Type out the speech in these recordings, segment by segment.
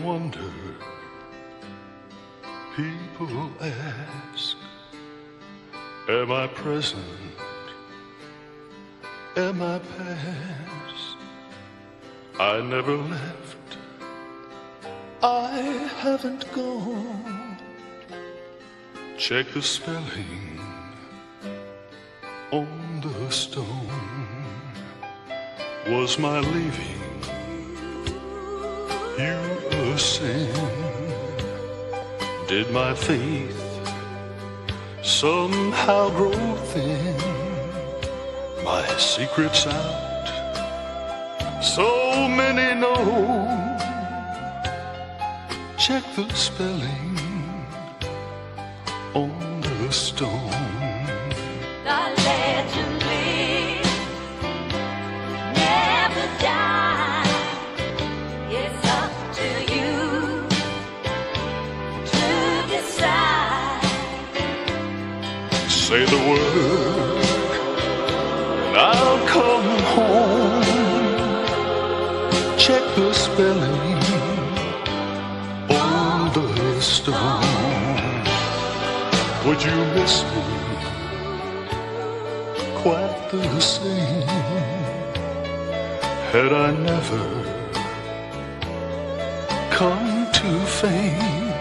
wonder, people ask, am I present? Am I past? I never left, I haven't gone. Check the spelling on the stone. Was my leaving you a sin? Did my faith somehow grow thin? My secret's out, so many know. Check the spelling on the stone. The legend lives, never die. It's up to you to decide. Say the word and I'll come home. Check the spelling on the stone. Would you miss me quite the same had I never come to fame?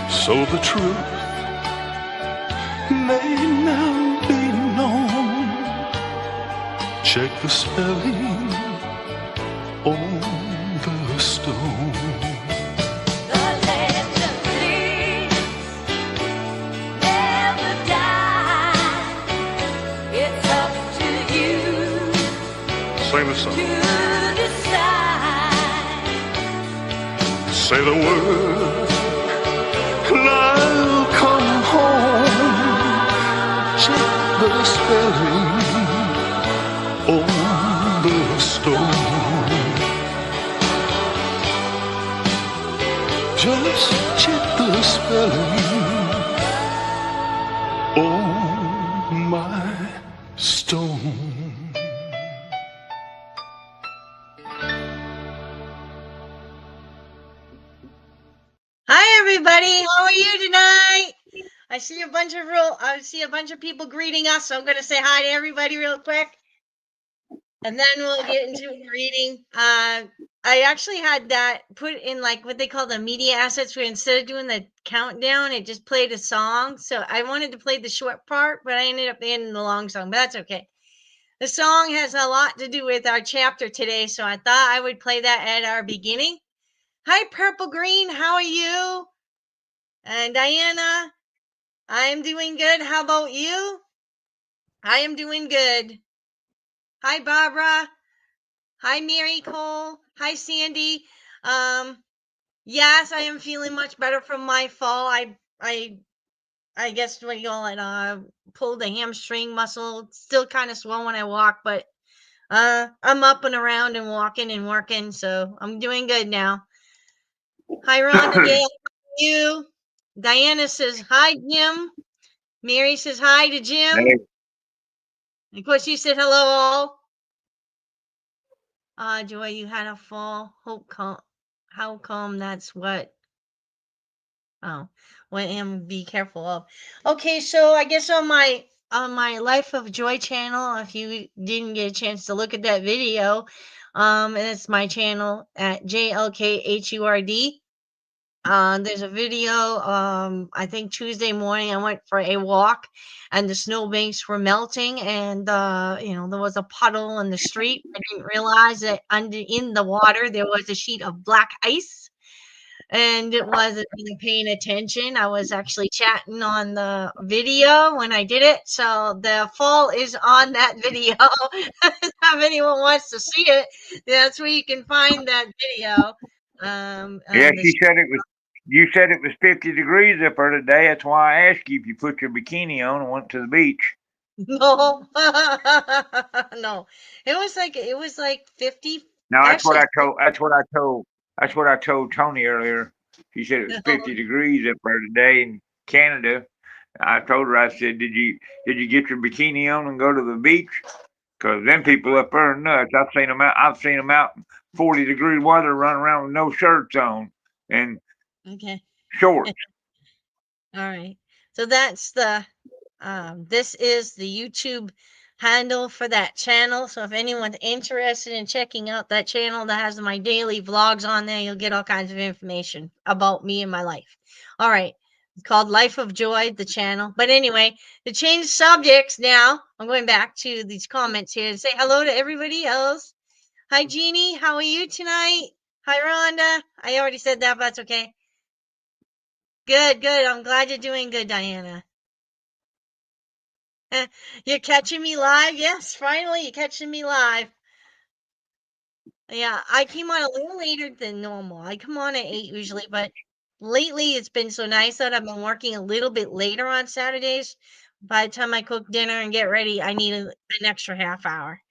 So the truth may now be known. Check the spelling on the stone. The legend lives, never die. It's up to you Sing the song. to decide. Say the word and I'll come home. Check the spelling on the stone. Just check the spelling on my stone. Hi everybody, how are you tonight? I see a bunch of people greeting us, so I'm gonna say hi to everybody real quick, and then we'll get into the reading. I actually had that put in like what they call the media assets, where instead of doing the countdown, it just played a song. So I wanted to play the short part, but I ended up ending the long song. But that's okay. The song has a lot to do with our chapter today, so I thought I would play that at our beginning. Hi, Purple Green. How are you? And Diana, I'm doing good. How about you? I am doing good. Hi, Barbara. Hi, Mary Cole. Hi, Sandy. Yes, I am feeling much better from my fall. I guess what you call it, pulled the hamstring muscle. Still kind of swollen when I walk, but I'm up and around and walking and working, so I'm doing good now. Hi, Rhonda Gail. How are you? Diana says hi, Jim. Mary says hi to Jim. Hey. And of course, you said hello all. Joy, you had a fall. How come that's what? Oh, what am be careful of. Okay, so I guess on my Life of Joy channel, if you didn't get a chance to look at that video, and it's my channel at JLKHURD. There's a video. I think Tuesday morning I went for a walk, and the snowbanks were melting, and there was a puddle in the street. I didn't realize that in the water there was a sheet of black ice, and it wasn't really paying attention. I was actually chatting on the video when I did it, so the fall is on that video. If anyone wants to see it, that's where you can find that video. Yeah, you said it was 50 degrees up there today. That's why I asked you if you put your bikini on and went to the beach. No, no, it was like 50. No, that's what Actually, I told Tony earlier. She said it was 50 degrees up there today in Canada. I told her, I said, did you get your bikini on and go to the beach? Because them people up there are nuts. I've seen them out 40-degree weather running around with no shirts on and Okay. shorts. All right. So that's the this is the YouTube handle for that channel. So if anyone's interested in checking out that channel that has my daily vlogs on there, you'll get all kinds of information about me and my life. All right. It's called Life of Joy, the channel. But anyway, to change subjects now, I'm going back to these comments here and say hello to everybody else. Hi, Jeannie. How are you tonight? Hi, Rhonda. I already said that, but that's okay. Good, good. I'm glad you're doing good, Diana. You're catching me live? Yes, finally, you're catching me live. Yeah, I came on a little later than normal. I come on at 8 usually, but lately it's been so nice that I've been working a little bit later on Saturdays. By the time I cook dinner and get ready, I need an extra half hour.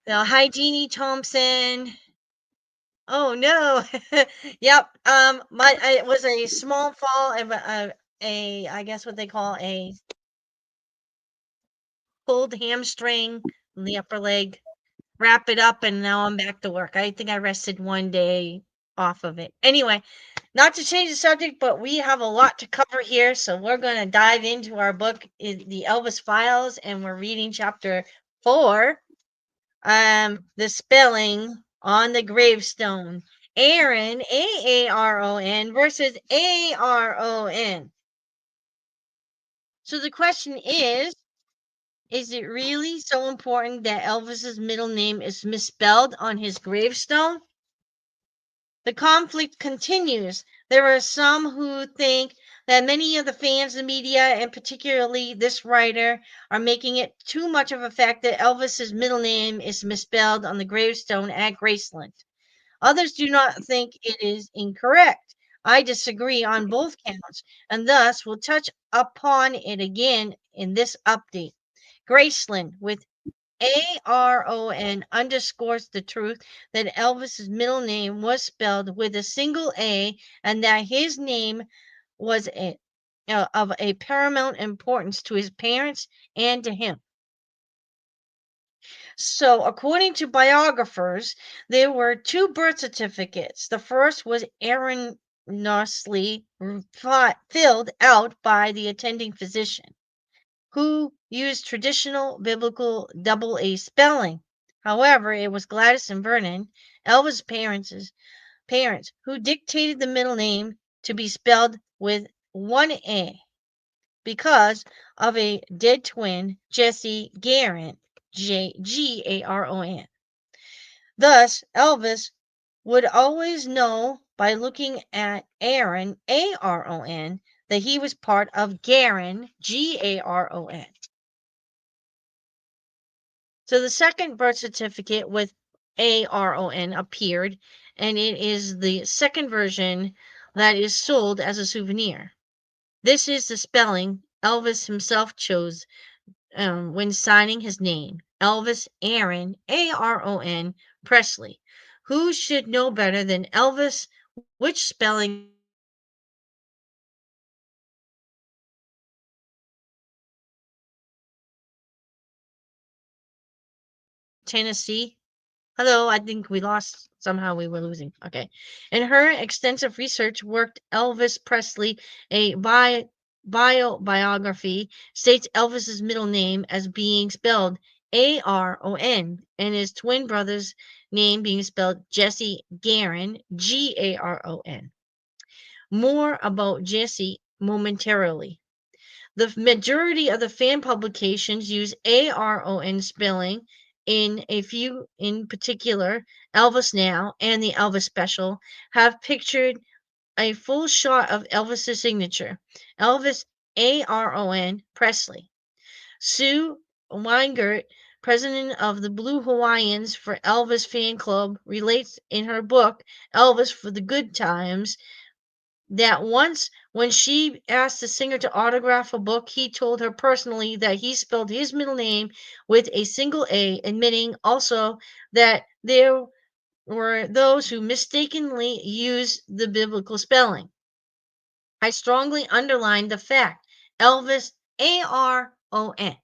So, hi, Jeannie Thompson. Oh no. Yep. It was a small fall of a I guess what they call a pulled hamstring on the upper leg. Wrap it up, and now I'm back to work. I think I rested 1 day off of it. Anyway, not to change the subject, but we have a lot to cover here, so we're going to dive into our book, the Elvis Files, and we're reading chapter 4, the spelling on the gravestone. Aaron, Aaron versus Aron. So the question is it really so important that Elvis's middle name is misspelled on his gravestone? The conflict continues. There are some who think that many of the fans, the media, and particularly this writer, are making it too much of a fact that Elvis's middle name is misspelled on the gravestone at Graceland. Others do not think it is incorrect. I disagree on both counts, and thus will touch upon it again in this update. Graceland with Aron underscores the truth that Elvis's middle name was spelled with a single A and that his name was of a paramount importance to his parents and to him. So, according to biographers, there were 2 birth certificates. The first was erroneously filled out by the attending physician, who used traditional biblical double A spelling. However, it was Gladys and Vernon, Elvis' parents, who dictated the middle name to be spelled with 1 A because of a dead twin, Jesse Garen, Garon. Thus, Elvis would always know by looking at Aaron, Aron, that he was part of Garen, Garon. So the second birth certificate with Aron appeared, and it is the second version that is sold as a souvenir. This is the spelling Elvis himself chose when signing his name, Elvis Aaron, Aron Presley. Who should know better than Elvis which spelling Tennessee? Hello, I think we lost. Somehow we were losing. Okay. In her extensive research worked, Elvis Presley, a biography, states Elvis's middle name as being spelled Aron and his twin brother's name being spelled Jesse Garen, Garon. More about Jesse momentarily. The majority of the fan publications use Aron spelling. In a few, in particular, Elvis Now and the Elvis Special, have pictured a full shot of Elvis's signature, Elvis Aron Presley. Sue Weingart, president of the Blue Hawaiians for Elvis Fan Club, relates in her book, Elvis for the Good Times, that once when she asked the singer to autograph a book, he told her personally that he spelled his middle name with a single A, admitting also that there were those who mistakenly used the biblical spelling. I strongly underline the fact Elvis Aron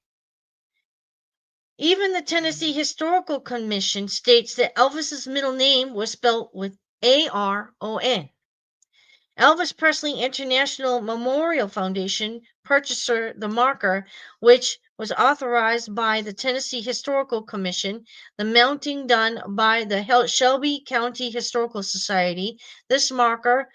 Even the Tennessee Historical Commission states that Elvis's middle name was spelled with Aron. Elvis Presley International Memorial Foundation purchased the marker, which was authorized by the Tennessee Historical Commission, the mounting done by the Shelby County Historical Society. This marker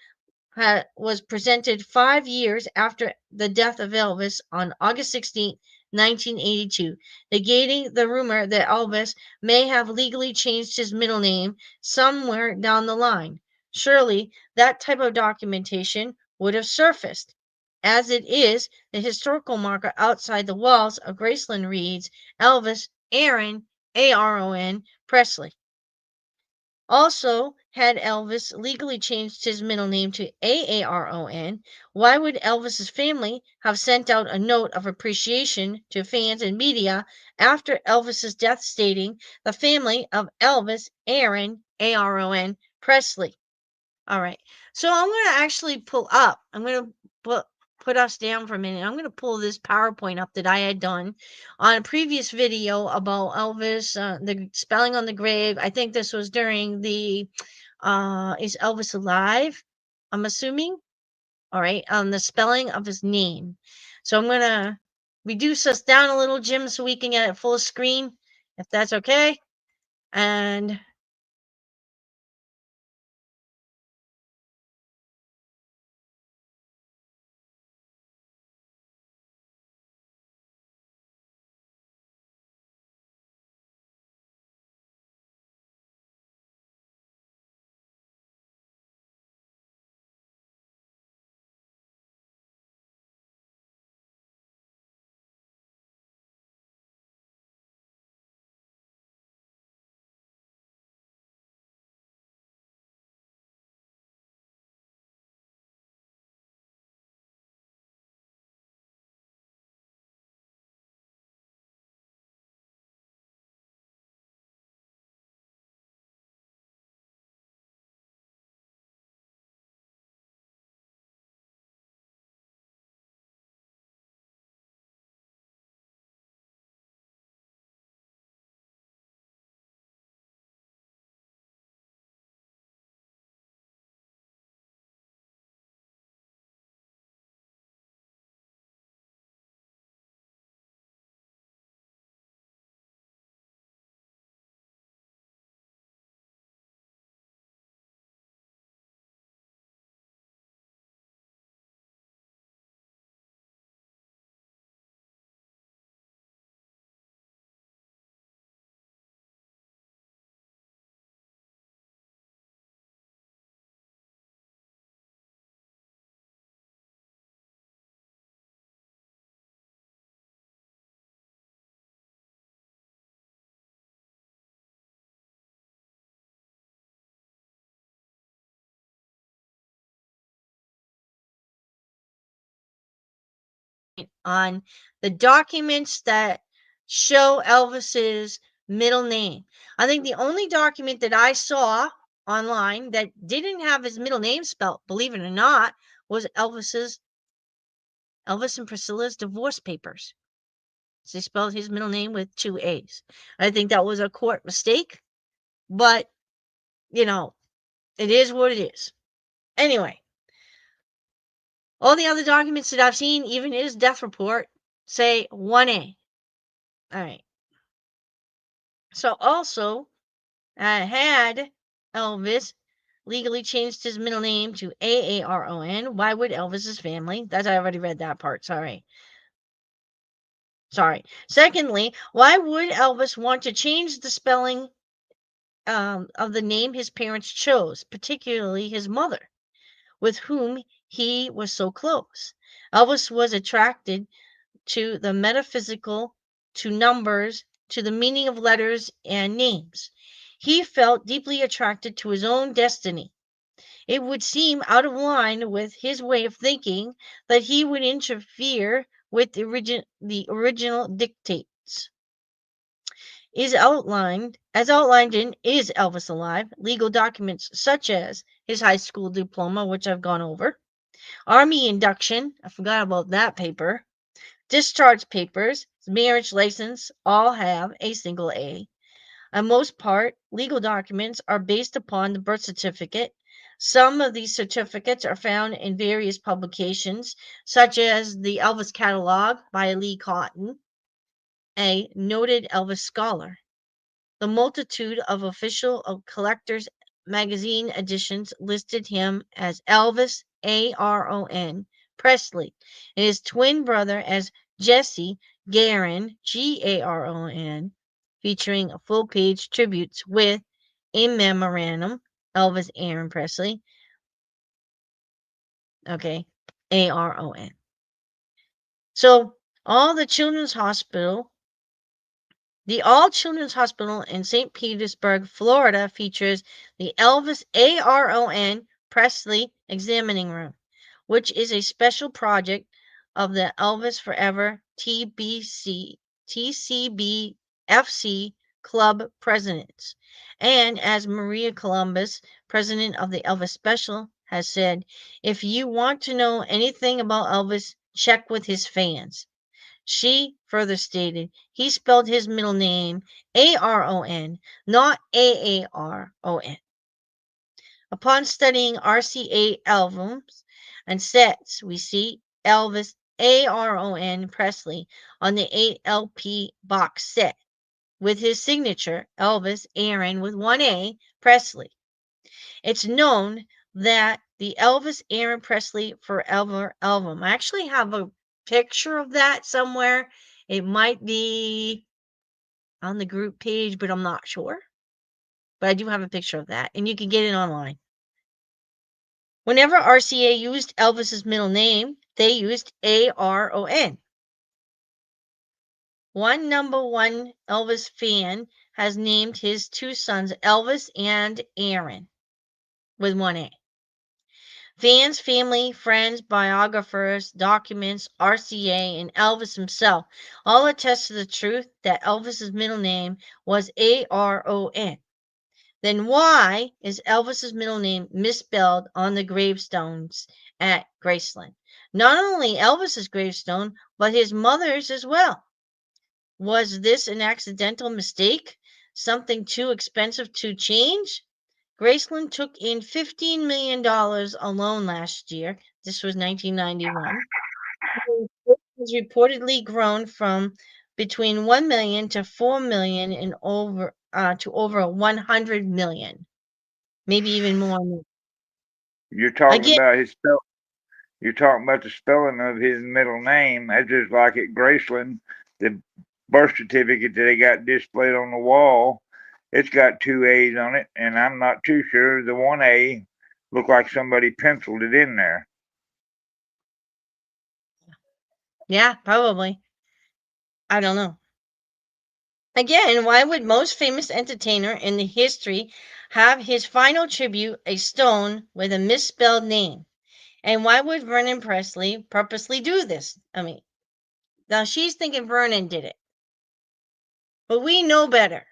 was presented 5 years after the death of Elvis on August 16, 1982, negating the rumor that Elvis may have legally changed his middle name somewhere down the line. Surely that type of documentation would have surfaced. As it is, the historical marker outside the walls of Graceland reads Elvis Aaron Aron Presley. Also, had Elvis legally changed his middle name to Aaron, why would Elvis's family have sent out a note of appreciation to fans and media after Elvis's death stating the family of Elvis Aaron Presley? All right. So I'm going to actually I'm going to put us down for a minute. I'm going to pull this PowerPoint up that I had done on a previous video about Elvis, the spelling on the grave. I think this was during the Is Elvis Alive? I'm assuming. All right. On the spelling of his name. So I'm going to reduce us down a little, Jim, so we can get it full screen, if that's okay. And on the documents that show Elvis's middle name. I think the only document that I saw online that didn't have his middle name spelled, believe it or not, was Elvis and Priscilla's divorce papers. They spelled his middle name with 2 A's. I think that was a court mistake, but it is what it is. Anyway, all the other documents that I've seen, even his death report, say 1A. All right. So also, had Elvis legally changed his middle name to Aaron, why would Elvis's family? I already read that part. Sorry. Secondly, why would Elvis want to change the spelling of the name his parents chose, particularly his mother, with whom he was so close? Elvis was attracted to the metaphysical, to numbers, to the meaning of letters and names. He felt deeply attracted to his own destiny. It would seem out of line with his way of thinking that he would interfere with the original dictates. As outlined in Is Elvis Alive? Legal documents such as his high school diploma, which I've gone over, Army induction, I forgot about that paper, discharge papers, marriage license all have a single A. On most part, legal documents are based upon the birth certificate. Some of these certificates are found in various publications, such as the Elvis Catalog by Lee Cotton, a noted Elvis scholar. The multitude of official collectors' magazine editions listed him as Elvis Aron Presley and his twin brother as Jesse Garen Garon, featuring full-page tributes with in memorandum Elvis Aaron Presley. Okay, Aron. So all the Children's Hospital The All Children's Hospital in St. Petersburg, Florida features the Elvis Aron Presley Examining Room, which is a special project of the Elvis Forever TCBFC Club presidents. And as Maria Columbus, president of the Elvis Special, has said, if you want to know anything about Elvis, check with his fans. She further stated he spelled his middle name Aron, not Aaron. Upon studying RCA albums and sets, we see Elvis Aron Presley on the 8 LP box set with his signature Elvis Aaron with one A Presley. It's known that the Elvis Aaron Presley Forever album. I actually have a picture of that somewhere. It might be on the group page, but I'm not sure. But I do have a picture of that, and you can get it online. Whenever RCA used Elvis's middle name, they used Aron. One number one Elvis fan has named his two sons Elvis and Aaron with one A. Fans, family, friends, biographers, documents, RCA, and Elvis himself all attest to the truth that Elvis's middle name was Aron. Then why is Elvis's middle name misspelled on the gravestones at Graceland? Not only Elvis's gravestone, but his mother's as well. Was this an accidental mistake? Something too expensive to change? Graceland took in $15 million alone last year. This was 1991. It has reportedly grown from between 1 million to 4 million and over to over 100 million, maybe even more. You're talking Again, about his spell. You're talking about the spelling of his middle name. That's just like at Graceland, the birth certificate that they got displayed on the wall. It's got two A's on it, and I'm not too sure the one A looked like somebody penciled it in there. yeah, probably. I don't know. Again, why would most famous entertainer in the history have his final tribute a stone with a misspelled name? And why would Vernon Presley purposely do this? I mean, now she's thinking Vernon did it. But we know better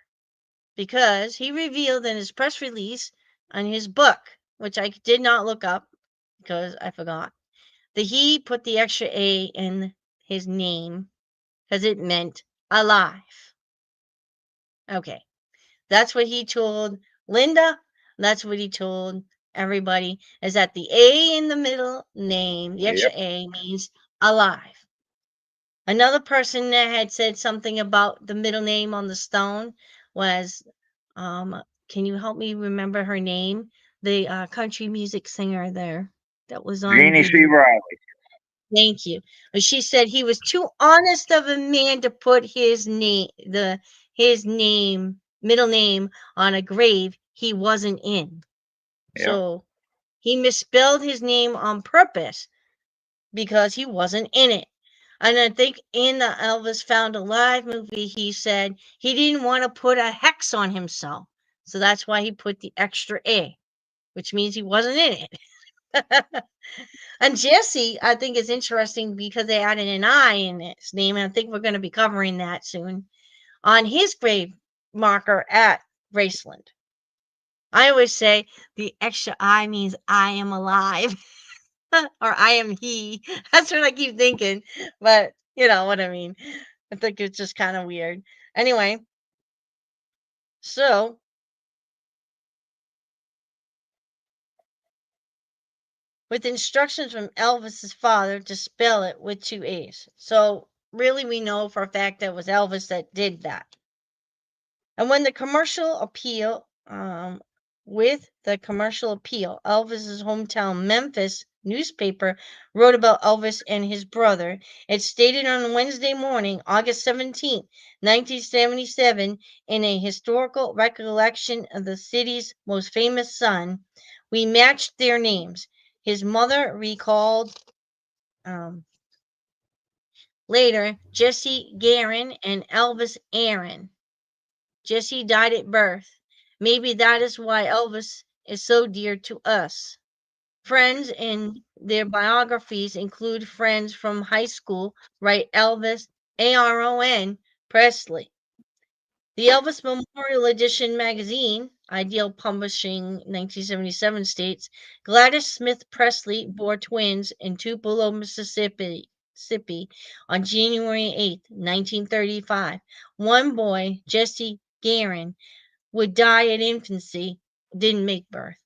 because he revealed in his press release on his book, which I did not look up because I forgot, that he put the extra A in his name because it meant alive. Okay. That's what he told Linda. That's what he told everybody is that the A in the middle name, the extra Yep. A means alive. Another person that had said something about the middle name on the stone was, can you help me remember her name? The country music singer there that was on Jeannie C. video. Riley. Thank you. But she said he was too honest of a man to put his name, middle name on a grave he wasn't in. Yep. So he misspelled his name on purpose because he wasn't in it. And I think in the Elvis Found Alive movie, he said he didn't want to put a hex on himself. So that's why he put the extra A, which means he wasn't in it. And Jesse, I think, is interesting because they added an I in his name. And I think we're going to be covering that soon on his grave marker at Graceland. I always say the extra I means I am alive. Or I am he. That's what I keep thinking. But you know what I mean. I think it's just kind of weird. Anyway, so with instructions from Elvis's father to spell it with two A's. So really, we know for a fact that it was Elvis that did that. And when the commercial appeal, Elvis's hometown Memphis newspaper wrote about Elvis and his brother. It stated on Wednesday morning, August 17th, 1977, in a historical recollection of the city's most famous son, we matched their names. His mother recalled later Jesse Garen and Elvis Aaron. Jesse died at birth. Maybe that is why Elvis is so dear to us. Friends in their biographies include friends from high school, write Elvis Aaron Presley. The Elvis Memorial Edition magazine, Ideal Publishing 1977 states Gladys Smith Presley bore twins in Tupelo, Mississippi on January 8, 1935. One boy, Jesse Garen, would die at infancy, didn't make birth.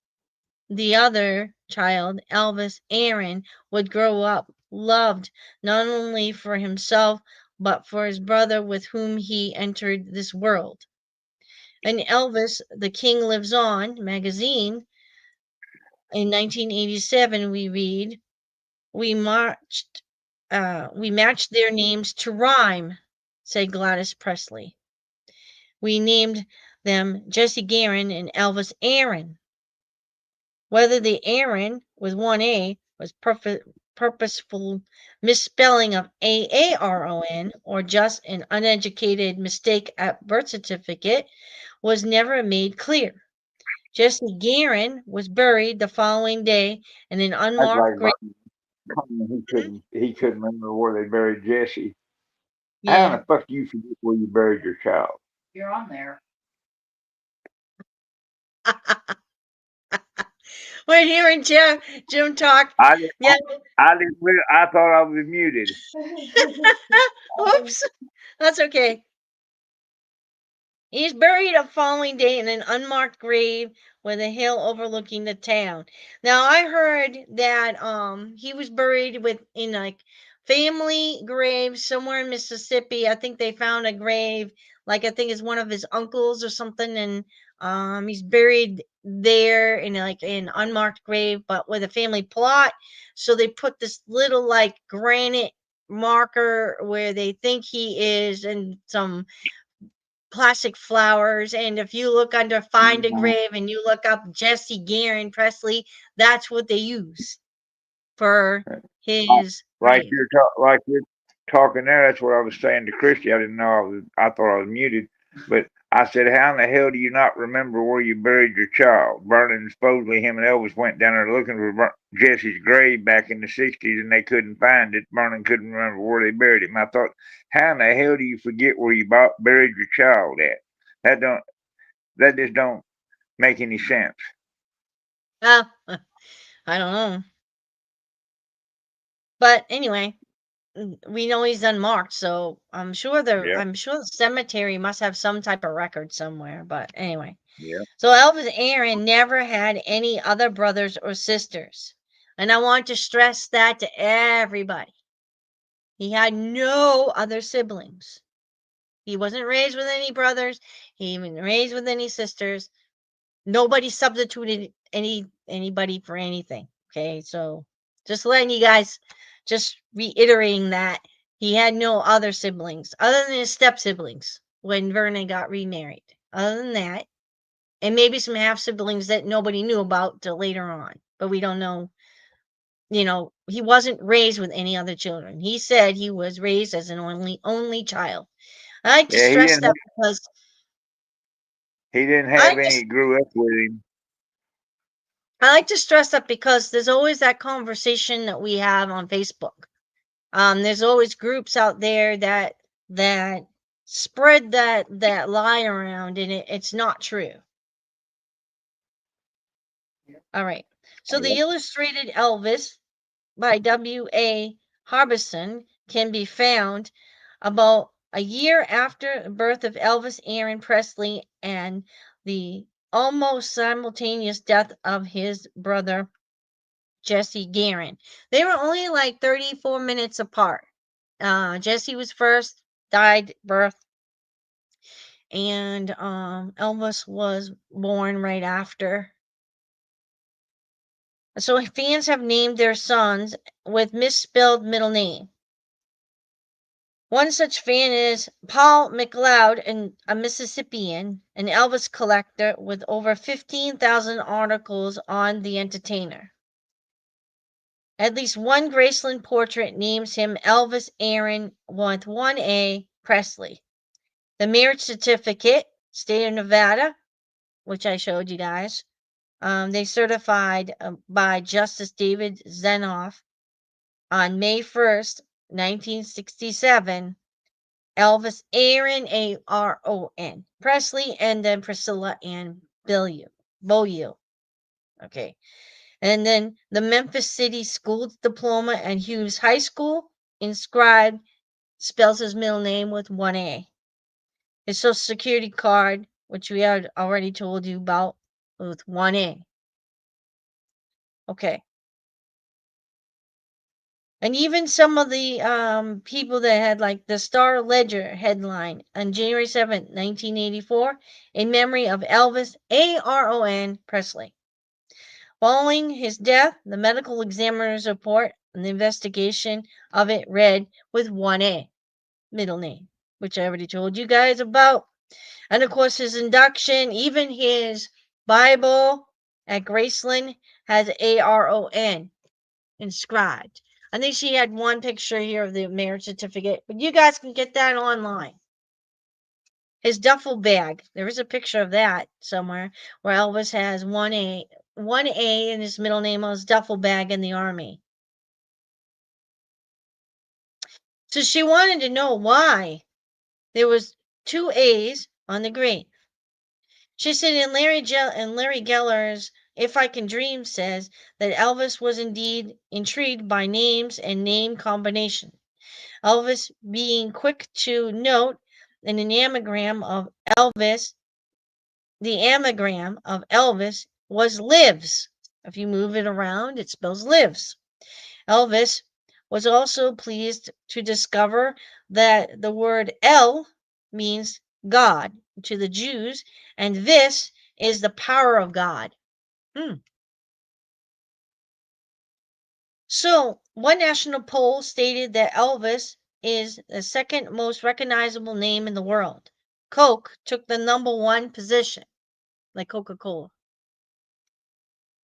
The other child, Elvis Aaron, would grow up loved not only for himself but for his brother with whom he entered this world. In Elvis, The King Lives On magazine in 1987, we read, we matched their names to rhyme, said Gladys Presley. We named them Jesse Garen and Elvis Aaron. Whether the Aaron with one A was purposeful misspelling of Aaron or just an uneducated mistake at birth certificate was never made clear. Jesse Garen was buried the following day in an That's unmarked like grave. he couldn't remember where they buried Jesse. How in Yeah. the fuck do you forget where you buried your child? You're on there. We're hearing Jim talk. I didn't. Yeah. I didn't. I thought I was muted. Oops. That's okay. He's buried the following day in an unmarked grave with a hill overlooking the town. Now I heard that he was buried in like family grave somewhere in Mississippi. I think they found a grave, like I think it's one of his uncles or something, and he's buried there in like an unmarked grave, but with a family plot. So they put this little like granite marker where they think he is, and some plastic flowers. And if you look under Find a Grave and you look up Jesse Garen Presley, that's what they use for his Like grave. you're talking there. That's what I was saying to Christy. I didn't know I thought I was muted, but I said, "How in the hell do you not remember where you buried your child?" Vernon supposedly him and Elvis went down there looking for Jesse's grave back in the '60s, and they couldn't find it. Vernon couldn't remember where they buried him. I thought, how in the hell do you forget where you buried your child at? That just don't make any sense. Uh, I don't know. But anyway, we know he's unmarked, so I'm sure Yeah, the cemetery must have some type of record somewhere. But anyway. yeah. So Elvis Aaron never had any other brothers or sisters. And I want to stress that to everybody. He had no other siblings. He wasn't raised with any brothers. He wasn't raised with any sisters. Nobody substituted anybody for anything. Okay, so just letting you guys, just reiterating that he had no other siblings other than his step siblings when Vernon got remarried. Other than that, and maybe some half siblings that nobody knew about till later on, but we don't know. He wasn't raised with any other children. He said he was raised as an only child. I like to Yeah, stress that because he didn't I have like any to, that grew up with him. I like to stress that because there's always that conversation that we have on Facebook. There's always groups out there that spread that lie around, and it's not true. All right. So the Illustrated Elvis by W.A. Harbison can be found about A year after the birth of Elvis Aaron Presley and the almost simultaneous death of his brother Jesse Garen. They were only like 34 minutes apart. Jesse was first, died birth, and Elvis was born right after. So fans have named their sons with misspelled middle name. One such fan is Paul McLeod, a Mississippian, an Elvis collector with over 15,000 articles on the entertainer. At least one Graceland portrait names him Elvis Aaron with one A Presley. The marriage certificate, state of Nevada, which I showed you guys, they certified by Justice David Zenoff on May 1st, 1967. Elvis Aaron, Aron, Presley, and then Priscilla Ann Beaulieu. Okay. And then the Memphis City School Diploma and Hughes High School inscribed spells his middle name with one A. His social security card, which we had already told you about, with one A. Okay. And even some of the people that had like the Star Ledger headline on January 7th, 1984, in memory of Elvis Aron Presley. Following his death, the medical examiner's report and the investigation of it read with one A, middle name, which I already told you guys about. And of course, his induction, even his Bible at Graceland has Aron inscribed. I think she had one picture here of the marriage certificate, but you guys can get that online. His duffel bag, there is a picture of that somewhere where Elvis has one A in his middle name on his duffel bag in the Army. So she wanted to know why there was two A's on the grave. She said, and Larry Geller's If I Can Dream says that Elvis was indeed intrigued by names and name combination. Elvis being quick to note an anagram of Elvis, the anagram of Elvis was lives. If you move it around, it spells lives. Elvis was also pleased to discover that the word El means God to the Jews, and this is the power of God. So, one national poll stated that Elvis is the second most recognizable name in the world. Coke took the number one position, like Coca-Cola.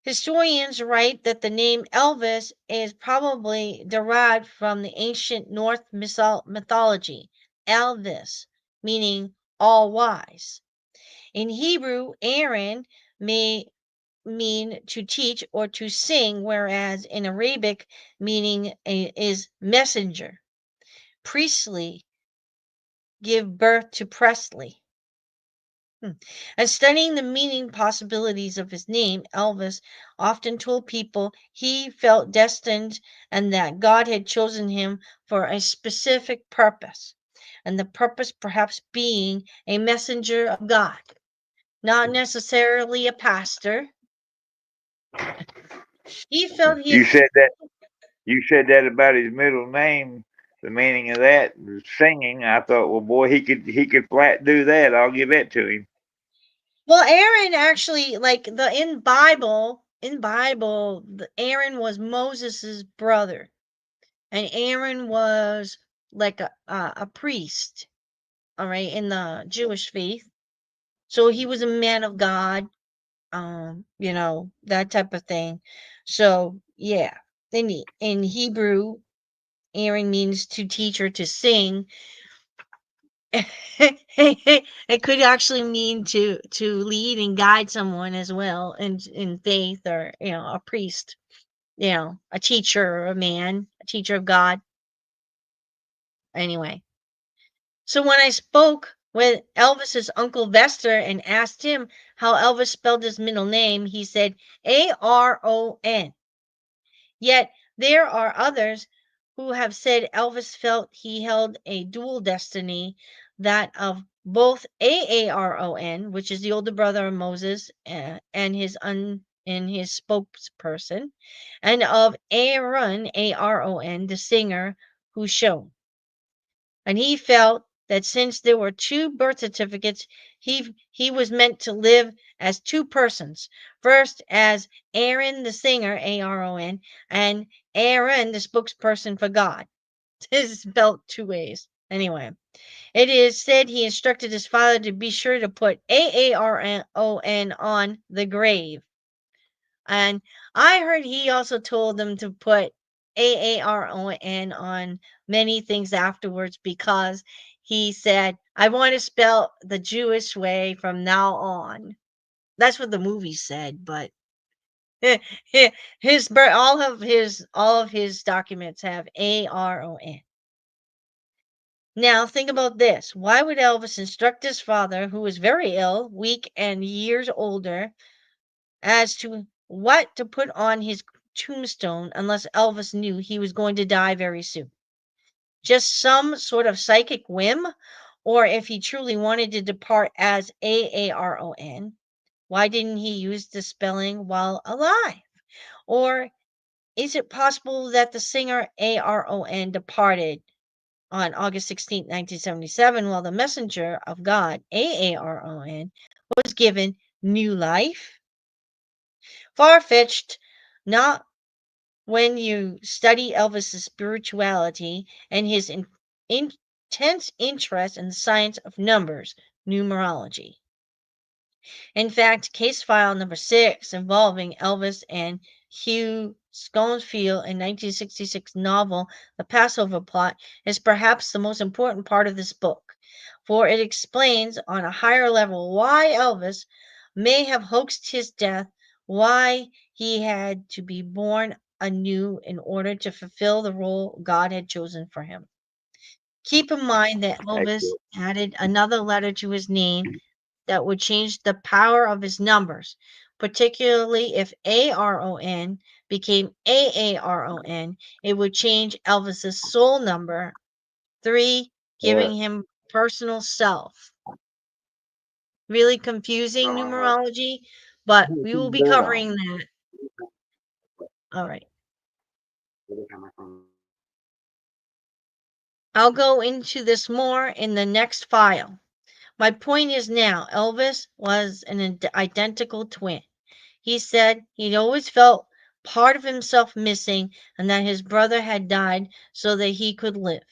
Historians write that the name Elvis is probably derived from the ancient Norse mythology, Elvis, meaning all wise. In Hebrew, Aaron may mean to teach or to sing, whereas in Arabic, meaning is messenger. Priestley give birth to Presley. And studying the meaning possibilities of his name, Elvis often told people he felt destined and that God had chosen him for a specific purpose, and the purpose perhaps being a messenger of God, not necessarily a pastor. He felt he You said that. You said that about his middle name. The meaning of that was singing. I thought, well, boy, he could flat do that. I'll give that to him. well, Aaron actually like in Bible, Aaron was Moses's brother, and Aaron was like a priest, all right, in the Jewish faith. So he was a man of God, that type of thing. So yeah, in Hebrew, Aaron means to teach or to sing. It could actually mean to lead and guide someone as well in faith, or a priest, a teacher, or a man, a teacher of God. Anyway, so when I spoke with Elvis's uncle Vester and asked him how Elvis spelled his middle name, he said Aron. Yet there are others who have said Elvis felt he held a dual destiny, that of both Aaron, which is the older brother of Moses, and his spokesperson, and of Aaron, the singer, who shone. And he felt that since there were two birth certificates, he was meant to live as two persons. First as Aaron the singer, Aaron, and Aaron the spokesperson for God. This is spelled two ways. Anyway, it is said he instructed his father to be sure to put Aaron on the grave. And I heard he also told them to put Aaron on many things afterwards, because he said, I want to spell the Jewish way from now on. That's what the movie said, but all of his documents have Aaron. Now think about this. Why would Elvis instruct his father, who was very ill, weak, and years older, as to what to put on his tombstone, unless Elvis knew he was going to die very soon? Just some sort of psychic whim? Or if he truly wanted to depart as Aaron, why didn't he use the spelling while alive? Or is it possible that the singer Aaron departed on August 16th, 1977, while the messenger of God, Aaron, was given new life? Far-fetched, not when you study Elvis's spirituality and his intense interest in the science of numbers, numerology. In fact, case file number 6, involving Elvis and Hugh Schoenfield in 1966 novel The Passover Plot, is perhaps the most important part of this book, for it explains on a higher level why Elvis may have hoaxed his death, why he had to be born anew in order to fulfill the role God had chosen for him. Keep in mind that Elvis Accurate. added another letter to his name that would change the power of his numbers, particularly if Aaron became Aaron. It would change Elvis's soul number 3, Yeah. giving him personal self. Really confusing Uh, numerology, but we will be covering that. All right. I'll go into this more in the next file. My point is now, Elvis was an identical twin. He said he'd always felt part of himself missing, and that his brother had died so that he could live.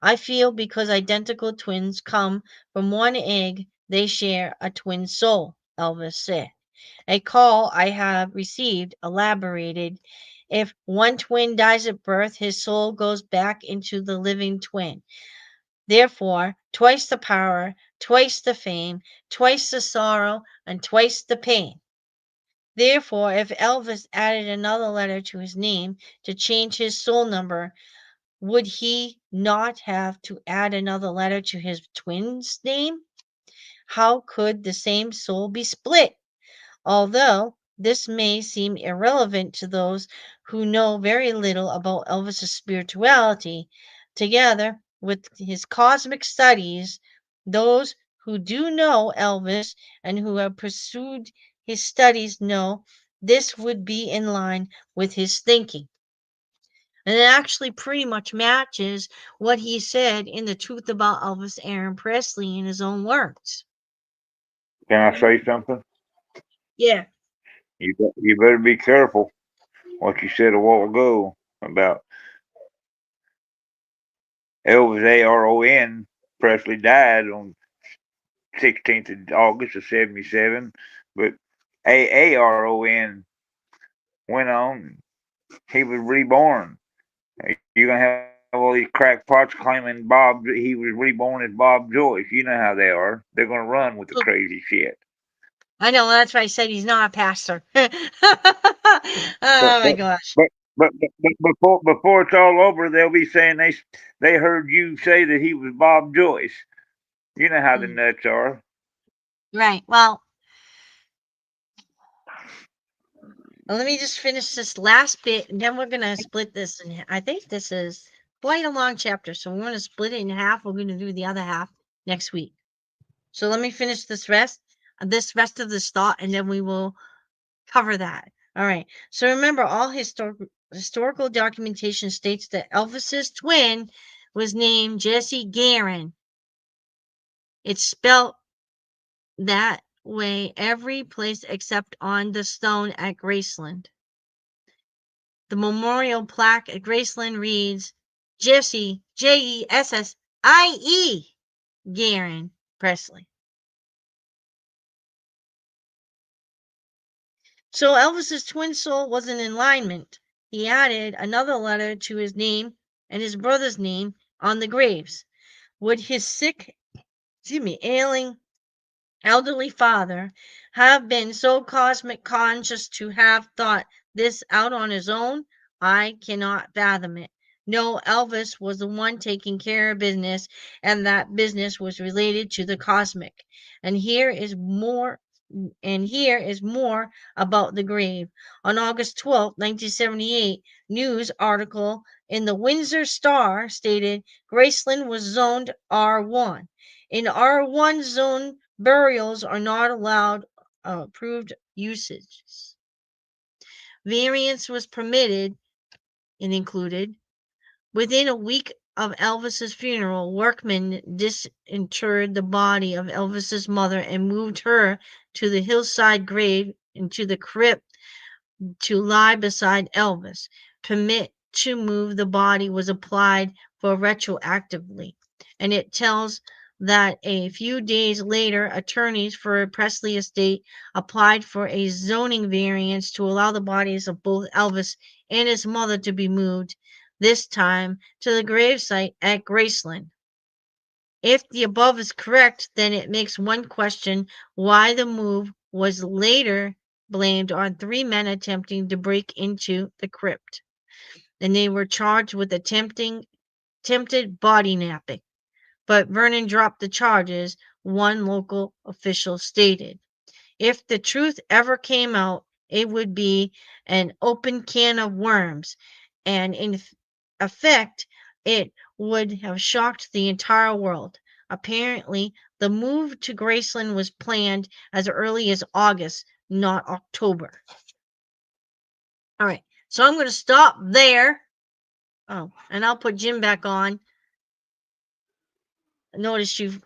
I feel because identical twins come from one egg, they share a twin soul, Elvis said. A call I have received elaborated, if one twin dies at birth, his soul goes back into the living twin. Therefore, twice the power, twice the fame, twice the sorrow, and twice the pain. Therefore, if Elvis added another letter to his name to change his soul number, would he not have to add another letter to his twin's name? How could the same soul be split? Although this may seem irrelevant to those who know very little about Elvis's spirituality, together with his cosmic studies, those who do know Elvis and who have pursued his studies know this would be in line with his thinking. And it actually pretty much matches what he said in The Truth About Elvis Aaron Presley in his own words. can I say something? Yeah. You better be careful what you said a while ago about Elvis Aaron Presley died on 16th of August of 77, but Aaron went on. He was reborn. You're gonna have all these crackpots claiming he was reborn as Bob Joyce. You know how they are. They're gonna run with the So crazy shit. I know, that's why I said he's not a pastor. But Oh my but gosh. but before it's all over, they'll be saying they heard you say that he was Bob Joyce. You know how the Mm, nuts are. right. Well, let me just finish this last bit, and then we're gonna split this. And I think this is. quite a long chapter, so we're going to split it in half. We're going to do the other half next week. So let me finish this rest of this thought, and then we will cover that. All right. So remember, all historical documentation states that Elvis's twin was named Jesse Garen. It's spelled that way every place except on the stone at Graceland. The memorial plaque at Graceland reads Jesse, Jessie, Garen Presley. So Elvis's twin soul wasn't in alignment. He added another letter to his name and his brother's name on the graves. Would his ailing elderly father have been so cosmic conscious to have thought this out on his own? I cannot fathom it. No, Elvis was the one taking care of business, and that business was related to the cosmic. And here is more about the grave. On August 12, 1978, news article in the Windsor Star stated Graceland was zoned R1. In R1 zone, burials are not allowed approved usages. Variance was permitted and included. Within a week of Elvis's funeral, workmen disinterred the body of Elvis's mother and moved her to the hillside grave into the crypt to lie beside Elvis. Permit to move the body was applied for retroactively, and it tells that a few days later, attorneys for Presley estate applied for a zoning variance to allow the bodies of both Elvis and his mother to be moved, this time to the gravesite at Graceland. If the above is correct, then it makes one question why the move was later blamed on 3 men attempting to break into the crypt, and they were charged with attempted body napping. But Vernon dropped the charges, one local official stated. If the truth ever came out, it would be an open can of worms, and in effect, it would have shocked the entire world. Apparently, the move to Graceland was planned as early as August, not October. All right, so I'm going to stop there. Oh, and I'll put Jim back on. Notice you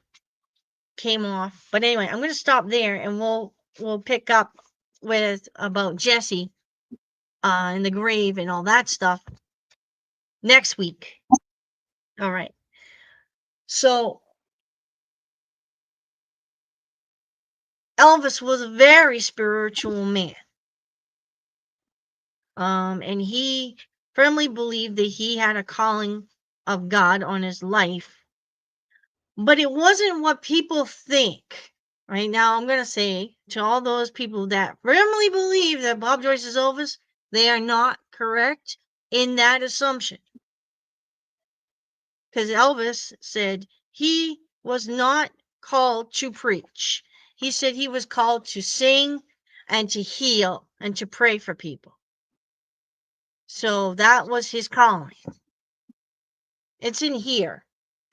came off, but anyway, I'm going to stop there, and we'll pick up with about Jesse in the grave and all that stuff next week. All right. So Elvis was a very spiritual man. And he firmly believed that he had a calling of God on his life. But it wasn't what people think. Right now, I'm going to say to all those people that firmly believe that Bob Joyce is Elvis, they are not correct in that assumption. Because Elvis said he was not called to preach. He said he was called to sing and to heal and to pray for people. So that was his calling. It's in here.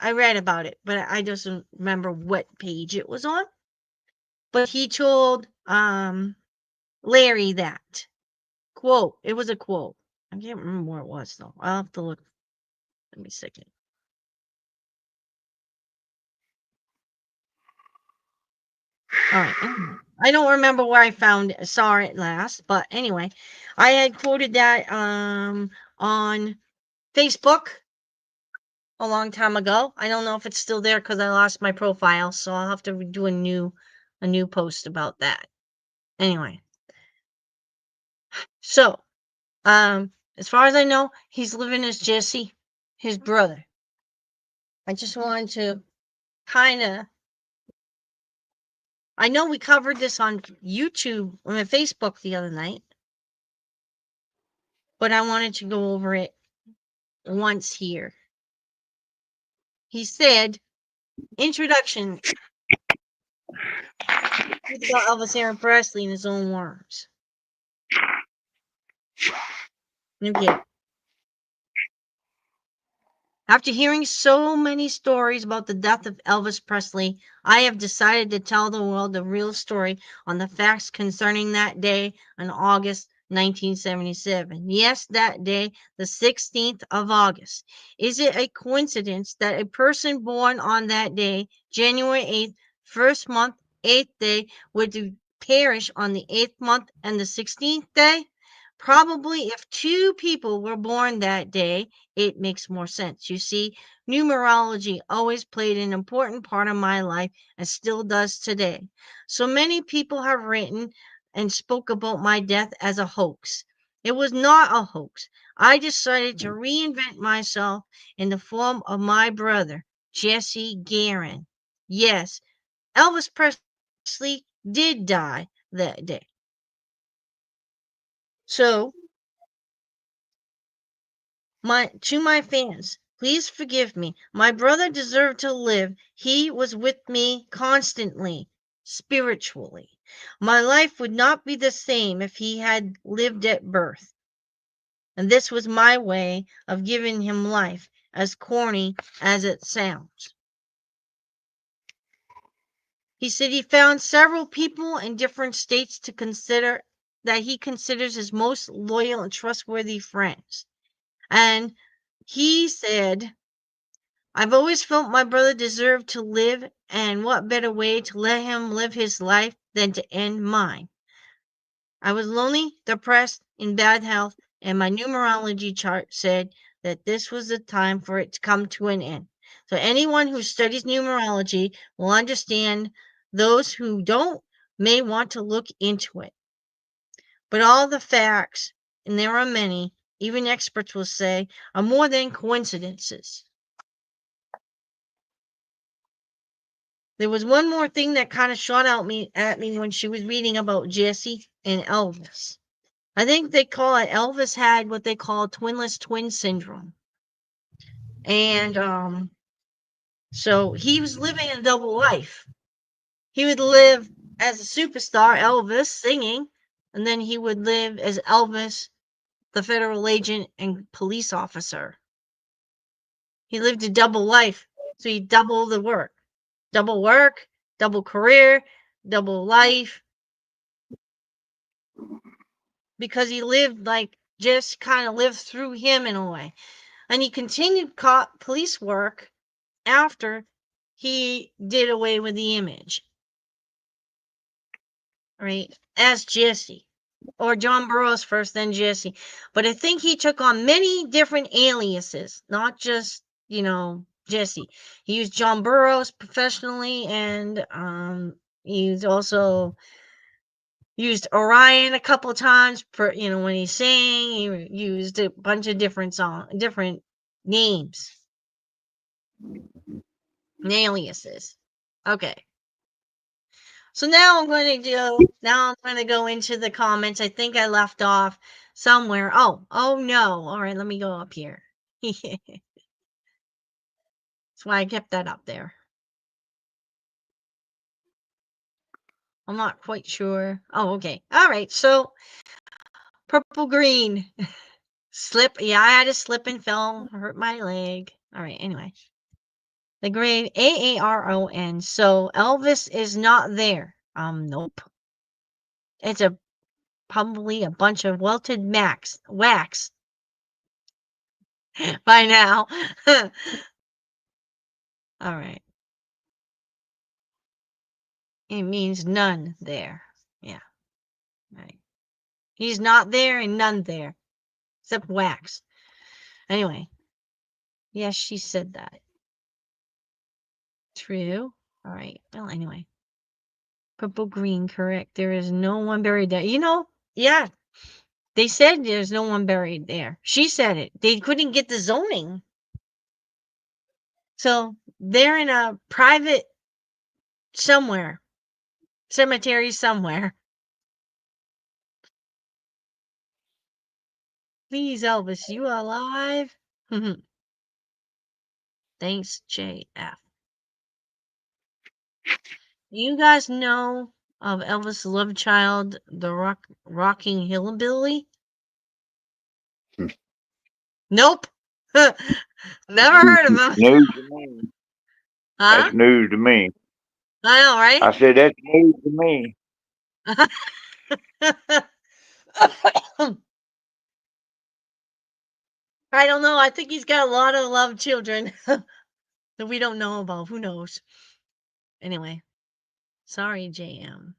I read about it, but I just don't remember what page it was on. But he told Larry that quote. It was a quote. I can't remember where it was though. I'll have to look. Let me see. All right. I don't remember where I saw it last, but anyway, I had quoted that on Facebook a long time ago. I don't know if it's still there because I lost my profile, so I'll have to do a new post about that. Anyway, so as far as I know, he's living as Jesse, his brother. I just wanted to kind of. I know we covered this on YouTube on Facebook the other night, but I wanted to go over it once here. He said, introduction. About Elvis Aaron Presley in his own words. Okay. After hearing so many stories about the death of Elvis Presley, I have decided to tell the world the real story on the facts concerning that day in August 1977. Yes, that day, the 16th of August. Is it a coincidence that a person born on that day, January 8th, first month, 8th day, would perish on the 8th month and the 16th day? Probably if two people were born that day, it makes more sense. You see, numerology always played an important part of my life and still does today. So many people have written and spoke about my death as a hoax. It was not a hoax. I decided to reinvent myself in the form of my brother, Jesse Garen. Yes, Elvis Presley did die that day. So, to my fans, please forgive me. My brother deserved to live. He was with me constantly, spiritually. My life would not be the same if he had lived at birth. And this was my way of giving him life, as corny as it sounds. He said he found several people in different states to consider that he considers his most loyal and trustworthy friends. And he said, I've always felt my brother deserved to live, and what better way to let him live his life than to end mine? I was lonely, depressed, in bad health, and my numerology chart said that this was the time for it to come to an end. So anyone who studies numerology will understand. Those who don't may want to look into it. But all the facts, and there are many, even experts will say, are more than coincidences. There was one more thing that kind of shot at me when she was reading about Jesse and Elvis. I think they call it Elvis had what they call twinless twin syndrome. And so he was living a double life. He would live as a superstar, Elvis, singing, and then he would live as Elvis, the federal agent and police officer. He lived a double life, so he doubled the work. Double work, double career, double life. Because he lived like just kind of lived through him in a way. And he continued police work after he did away with the image. Right? As Jesse. Or John Burroughs first, then Jesse. But I think he took on many different aliases, not just, Jesse. He used John Burroughs professionally, and he's also used Orion a couple times for, when he sang. He used a bunch of different names and aliases. Okay. So now I'm going to go into the comments. I think I left off somewhere. Oh no. All right, let me go up here. That's why I kept that up there. I'm not quite sure. Oh, okay. All right. So purple green slip. Yeah, I had a slip and fell, hurt my leg. All right. Anyway, the grave Aaron. So Elvis is not there. Nope. It's probably a bunch of welted wax by now. All right. It means none there. Yeah. Right. He's not there and none there. Except wax. Anyway. Yes, she said that. True. All right. Well, anyway. Purple green, correct. There is no one buried there. Yeah. They said there's no one buried there. She said it. They couldn't get the zoning. So they're in a private somewhere. Cemetery somewhere. Please, Elvis, you alive? Thanks, JF. You guys know of Elvis' love child, the rocking hillbilly? Nope. Never heard of him. News to me. Huh? That's news to me. I know, right? I said that's news to me. I don't know. I think he's got a lot of love children that we don't know about. Who knows? Anyway, sorry, JM.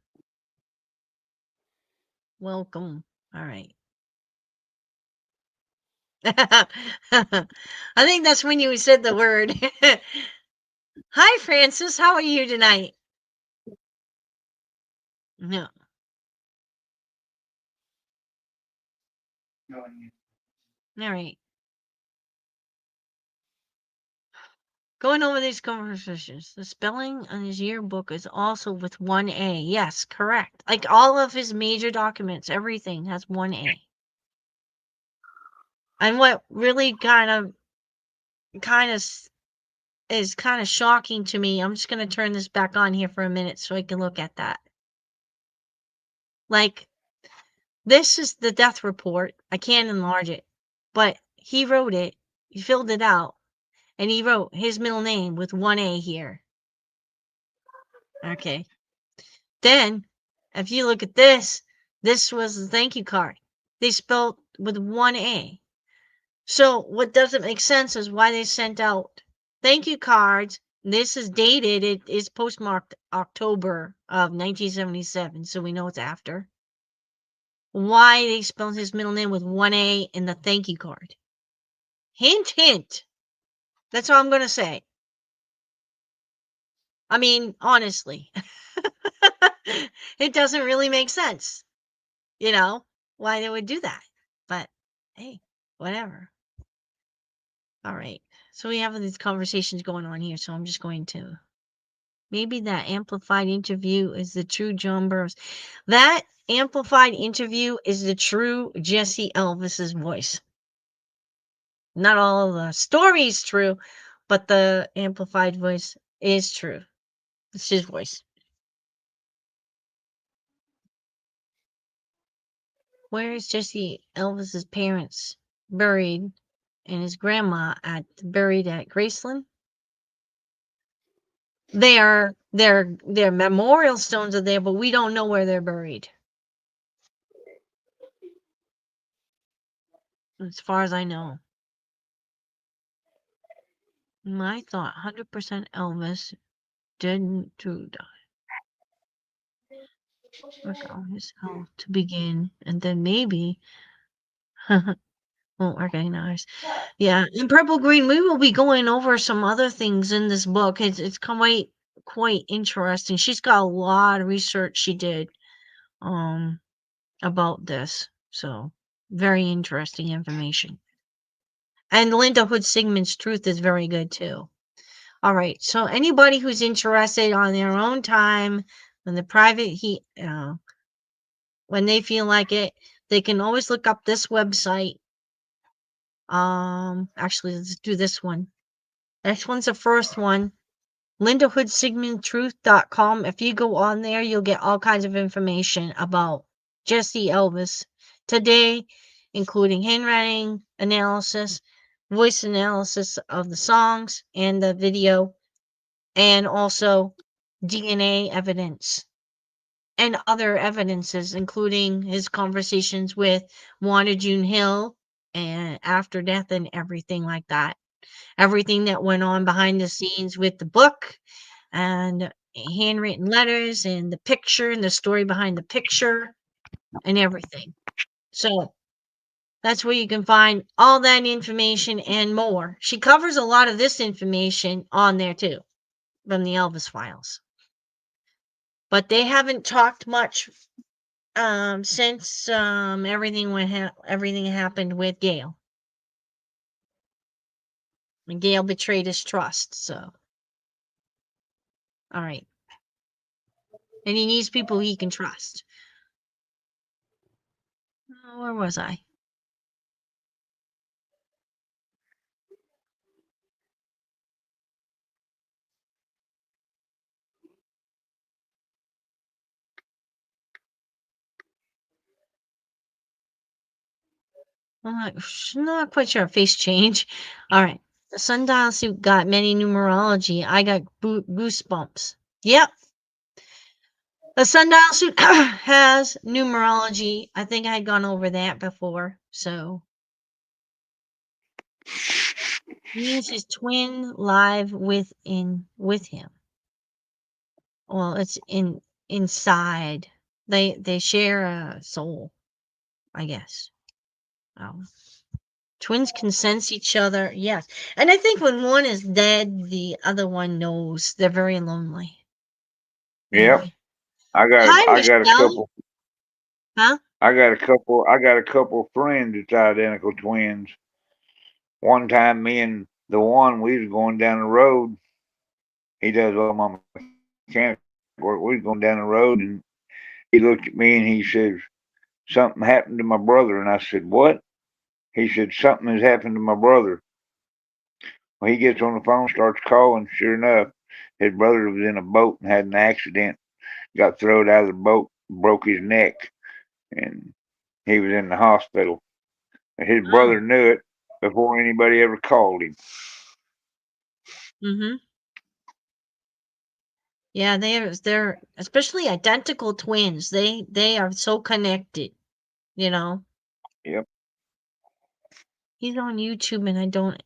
Welcome. All right. I think that's when you said the word. Hi, Francis. How are you tonight? No. All right. Going over these conversations. The spelling on his yearbook is also with one A. Yes, correct. Like all of his major documents, everything has one A. And what really kind of is kind of shocking to me. I'm just going to turn this back on here for a minute so I can look at that. Like, this is the death report. I can't enlarge it, but he wrote it, he filled it out, and he wrote his middle name with one A here. Okay. Then, if you look at this, this was the thank you card. They spelled with one A. So, what doesn't make sense is why they sent out thank you cards. This is dated, it is postmarked October of 1977, so we know it's after. Why they spelled his middle name with one A in the thank you card. Hint, hint. That's all I'm going to say. I mean, honestly, it doesn't really make sense, you know, why they would do that. But hey, whatever. All right. So we have these conversations going on here. So I'm just going to. Maybe that amplified interview is the true John Burroughs. That amplified interview is the true Jesse Elvis's voice. Not all of the story is true, but the amplified voice is true. It's his voice. Where is Jesse Elvis's parents buried and his grandma buried at Graceland? Their memorial stones are there, but we don't know where they're buried. As far as I know. My thought, 100% Elvis didn't to die. Work on his health to begin, and then maybe won't recognize. Yeah, in Purple Green, we will be going over some other things in this book. It's quite interesting. She's got a lot of research she did about this. So very interesting information. And Linda Hood Sigmund's Truth is very good too. All right. So anybody who's interested on their own time, when the private when they feel like it, they can always look up this website. Actually, let's do this one. This one's the first one. LindaHoodSigmundTruth.com. If you go on there, you'll get all kinds of information about Jesse Elvis today, including handwriting analysis, voice analysis of the songs and the video, and also DNA evidence and other evidences, including his conversations with Wanda June Hill and after death and everything like that. Everything that went on behind the scenes with the book and handwritten letters and the picture and the story behind the picture and everything. So that's where you can find all that information and more. She covers a lot of this information on there too, from the Elvis Files. But they haven't talked much since everything happened with Gail. And Gail betrayed his trust, so. All right. And he needs people he can trust. Where was I? I'm not quite sure. Face change. All right. The sundial suit got many numerology. I got goosebumps. Yep. The sundial suit has numerology. I think I had gone over that before. So means his twin live with him. Well, it's inside. They share a soul, I guess. Twins can sense each other. Yes. And I think when one is dead, the other one knows. They're very lonely. Yep. Anyway. I Hi, got a Michelle. couple. Huh? I got a couple friends that's identical twins. One time, me and the one we was going down the road. He does all my mechanic work. We was going down the road, and he looked at me and he says, "Something happened to my brother." And I said, "What?" He said, "Something has happened to my brother." Well, he gets on the phone, starts calling. Sure enough, his brother was in a boat and had an accident. Got thrown out of the boat, broke his neck, and he was in the hospital. And his Oh. brother knew it before anybody ever called him. Mm-hmm. Yeah, they're especially identical twins. They are so connected, you know. Yep. He's on YouTube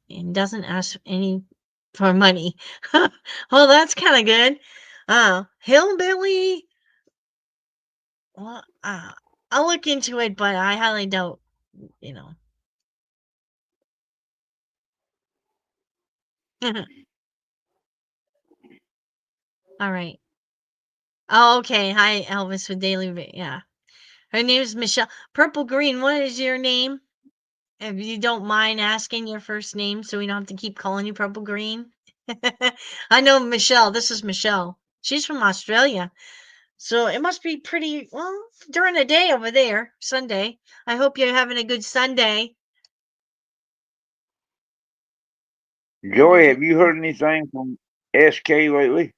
and doesn't ask any for money. Well, that's kind of good. Hillbilly. Well, I'll look into it, but I highly doubt, you know. All right. Oh, okay. Hi, Elvis with Yeah. Her name is Michelle. Purple Green, what is your name? If you don't mind asking your first name so we don't have to keep calling you Purple Green. I know Michelle. This is Michelle. She's from Australia. So it must be pretty, well, during the day over there, Sunday. I hope you're having a good Sunday. Joy, have you heard anything from SK lately?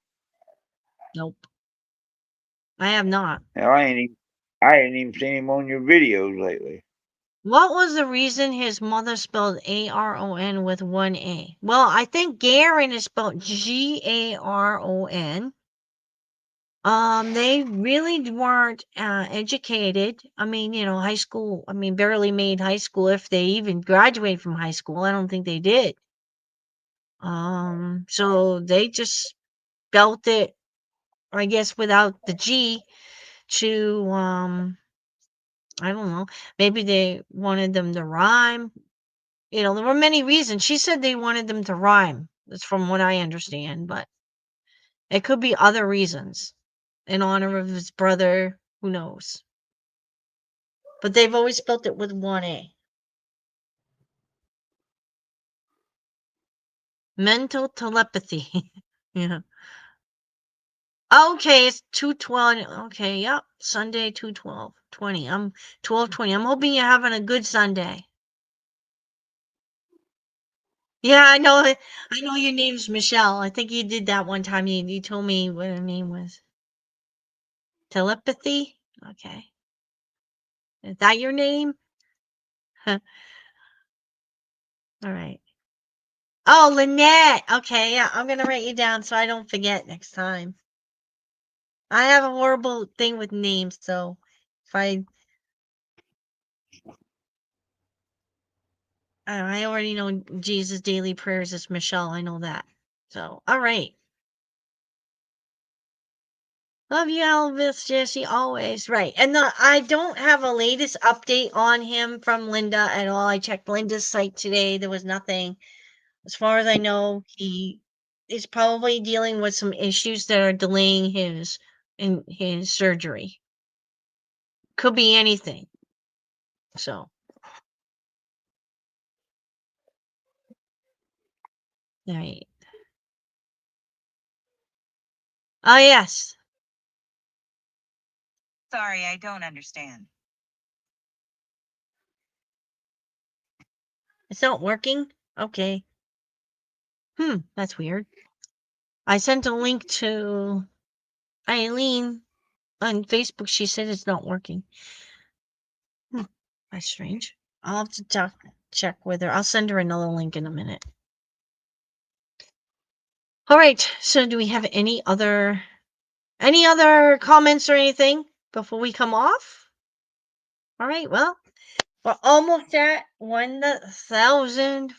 Nope. I have not. Hell, I ain't even seen him on your videos lately. What was the reason his mother spelled Aron with one A? Well, I think Garen is spelled Garon. They really weren't educated. I mean, high school. I mean, barely made high school if they even graduated from high school. I don't think they did. So they just spelt it, I guess, without the G to I don't know. Maybe they wanted them to rhyme. There were many reasons. She said they wanted them to rhyme. That's from what I understand, but it could be other reasons. In honor of his brother, who knows? But they've always spelt it with one A. Mental telepathy. Yeah. Okay, it's 2:20. Okay, yep. Sunday 2:12:20. I'm 12:20. I'm hoping you're having a good Sunday. Yeah, I know it. I know your name's Michelle. I think you did that one time. You told me what her name was. Telepathy? Okay. Is that your name? All right. Oh, Lynette. Okay, yeah, I'm gonna write you down so I don't forget next time. I have a horrible thing with names, so if I already know Jesus' daily prayers is Michelle. I know that. So, all right. Love you, Elvis, Jesse, always. Right. And I don't have a latest update on him from Linda at all. I checked Linda's site today. There was nothing. As far as I know, he is probably dealing with some issues that are delaying his surgery. Could be anything. So, all right. Oh, yes. Sorry, I don't understand. It's not working? Okay. That's weird. I sent a link to Eileen on Facebook. She said it's not working. That's strange. I'll have to check with her. I'll send her another link in a minute. All right. So do we have any other comments or anything before we come off? All right. Well, we're almost at 1,000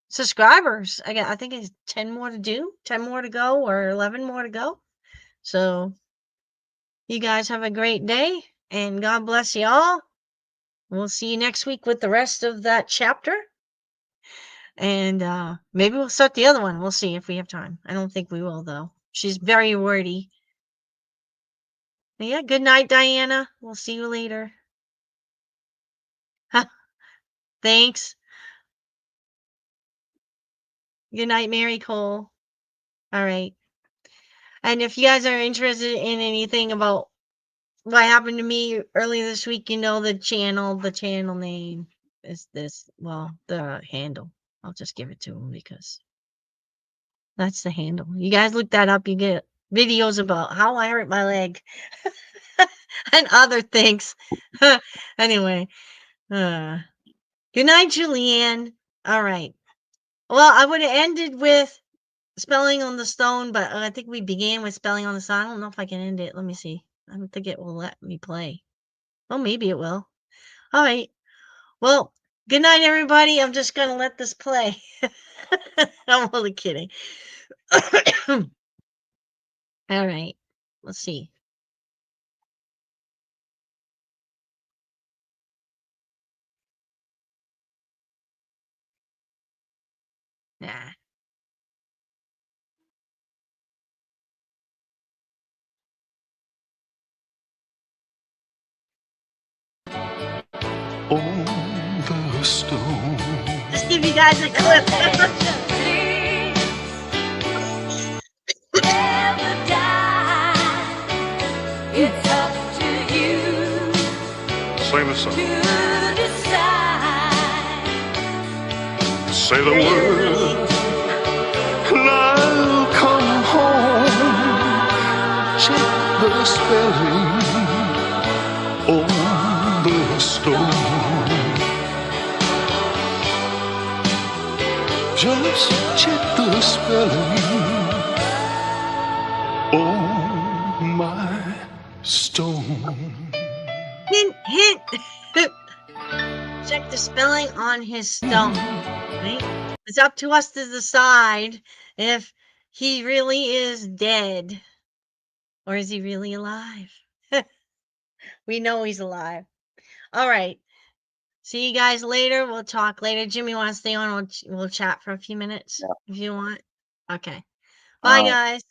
subscribers. I think it's 10 more to do, 10 more to go, or 11 more to go. So you guys have a great day, and God bless you all. We'll see you next week with the rest of that chapter. And maybe we'll start the other one. We'll see if we have time. I don't think we will, though. She's very wordy. But yeah, good night, Diana. We'll see you later. Thanks. Good night, Mary Cole. All right. And if you guys are interested in anything about what happened to me earlier this week, you know the channel name is this. Well, the handle. I'll just give it to them because that's the handle. You guys look that up. You get videos about how I hurt my leg and other things. Anyway, good night, Julianne. All right. Well, I would have ended with spelling on the stone, but I think we began with spelling on the stone. I don't know if I can end it. Let me see. I don't think it will let me play. Oh, maybe it will. All right. Well, good night, everybody. I'm just going to let this play. I'm only kidding. All right. Let's see. Nah. On the stone. Just give you guys a clip. Never die. It's up to you Sing the song. to decide. Say the word, and I'll come home. Check the spelling on the stone. Just check the spelling on my stone. Hint, hint. Check the spelling on his stone. Right? It's up to us to decide if he really is dead or is he really alive. We know he's alive. All right. See you guys later. We'll talk later. Jimmy, want to stay on? We'll chat for a few minutes if you want. Okay. Bye, guys.